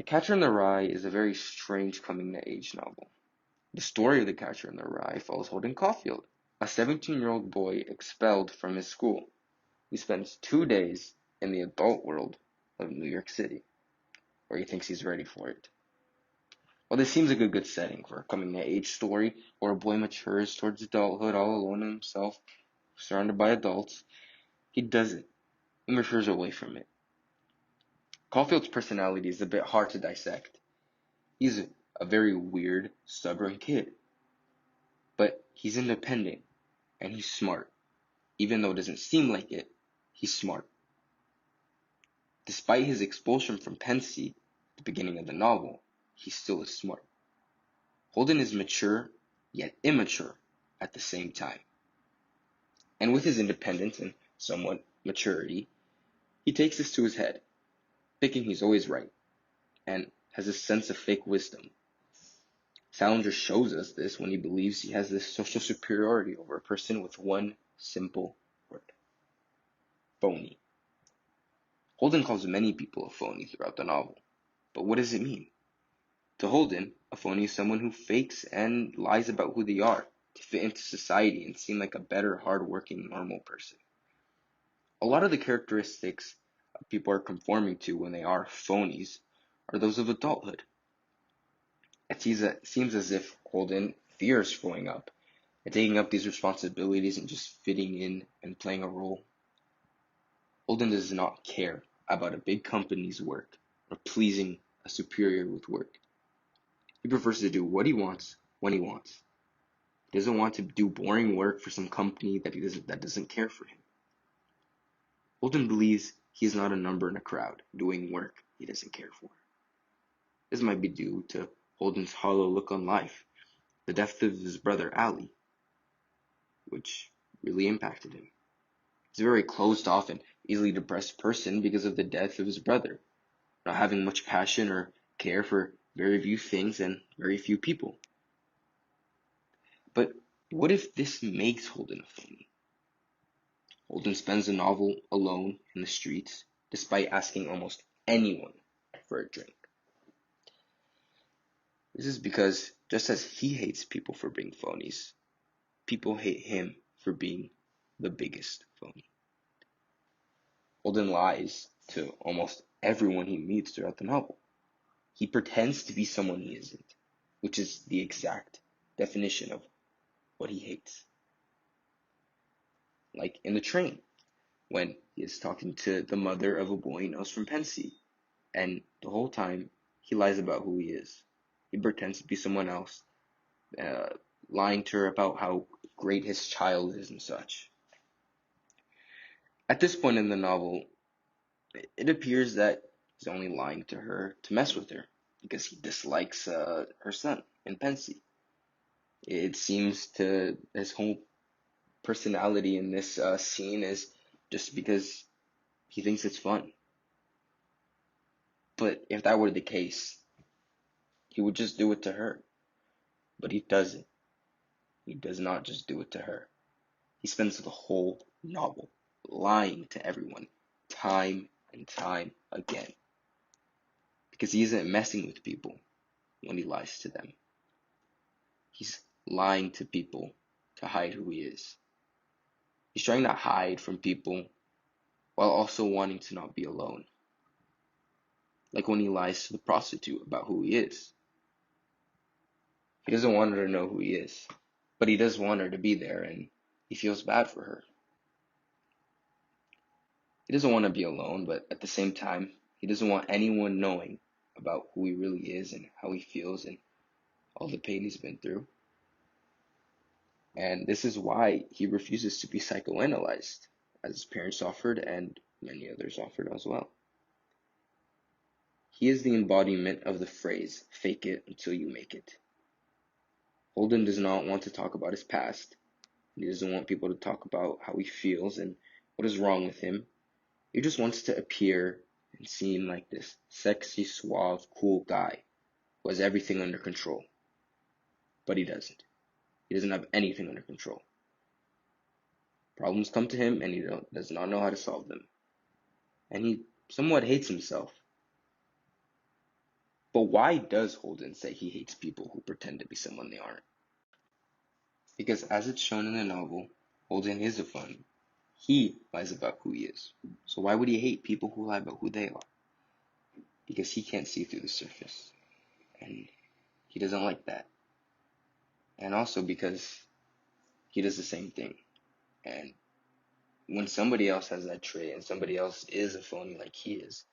The Catcher in the Rye is a very strange coming-of-age novel. The story of The Catcher in the Rye follows Holden Caulfield, a 17-year-old boy expelled from his school. He spends 2 days in the adult world of New York City, where he thinks he's ready for it. While this seems like a good setting for a coming-of-age story, where a boy matures towards adulthood all alone in himself, surrounded by adults, he doesn't. He matures away from it. Caulfield's personality is a bit hard to dissect. He's a very weird, stubborn kid. But he's independent and he's smart. Even though it doesn't seem like it, he's smart. Despite his expulsion from Pensy at the beginning of the novel, he still is smart. Holden is mature, yet immature at the same time. And with his independence and somewhat maturity, he takes this to his head, thinking he's always right, and has a sense of fake wisdom. Salinger shows us this when he believes he has this social superiority over a person with one simple word: phony. Holden calls many people a phony throughout the novel, but what does it mean? To Holden, a phony is someone who fakes and lies about who they are to fit into society and seem like a better, hard-working, normal person. A lot of the characteristics people are conforming to when they are phonies are those of adulthood. It seems as if Holden fears growing up and taking up these responsibilities and just fitting in and playing a role. Holden does not care about a big company's work or pleasing a superior with work. He prefers to do what he wants when he wants. He doesn't want to do boring work for some company that doesn't care for him. Holden believes he is not a number in a crowd doing work he doesn't care for. This might be due to Holden's hollow look on life, the death of his brother Ali, which really impacted him. He's a very closed off and easily depressed person because of the death of his brother, not having much passion or care for very few things and very few people. But what if this makes Holden a phony? Holden spends the novel alone in the streets, despite asking almost anyone for a drink. This is because, just as he hates people for being phonies, people hate him for being the biggest phony. Holden lies to almost everyone he meets throughout the novel. He pretends to be someone he isn't, which is the exact definition of what he hates. Like in the train, when he is talking to the mother of a boy he knows from Pensy, and the whole time he lies about who he is. He pretends to be someone else, uh, lying to her about how great his child is and such. At this point in the novel, it appears that he's only lying to her to mess with her because he dislikes her son in Pensy. It seems to his whole personality in this scene is just because he thinks it's fun. But if that were the case, he would just do it to her. But he doesn't. He does not just do it to her. He spends the whole novel lying to everyone, time and time again. Because he isn't messing with people when he lies to them. He's lying to people to hide who he is. He's trying to hide from people while also wanting to not be alone. Like when he lies to the prostitute about who he is. He doesn't want her to know who he is, but he does want her to be there, and he feels bad for her. He doesn't want to be alone, but at the same time, he doesn't want anyone knowing about who he really is and how he feels and all the pain he's been through. And this is why he refuses to be psychoanalyzed, as his parents offered and many others offered as well. He is the embodiment of the phrase, fake it until you make it. Holden does not want to talk about his past. He doesn't want people to talk about how he feels and what is wrong with him. He just wants to appear and seem like this sexy, suave, cool guy who has everything under control. But he doesn't. He doesn't have anything under control. Problems come to him and he does not know how to solve them. And he somewhat hates himself. But why does Holden say he hates people who pretend to be someone they aren't? Because as it's shown in the novel, Holden is a phony. He lies about who he is. So why would he hate people who lie about who they are? Because he can't see through the surface. And he doesn't like that. And also because he does the same thing. And when somebody else has that trait and somebody else is a phony like he is,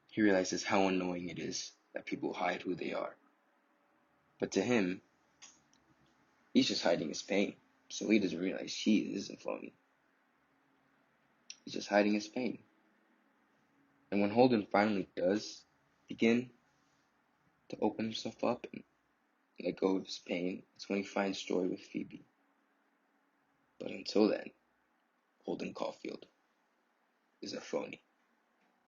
he realizes how annoying it is that people hide who they are. But to him, he's just hiding his pain. So he doesn't realize he is a phony. He's just hiding his pain. And when Holden finally does begin to open himself up and let go of his pain, it's when he finds joy with Phoebe. But until then, Holden Caulfield is a phony.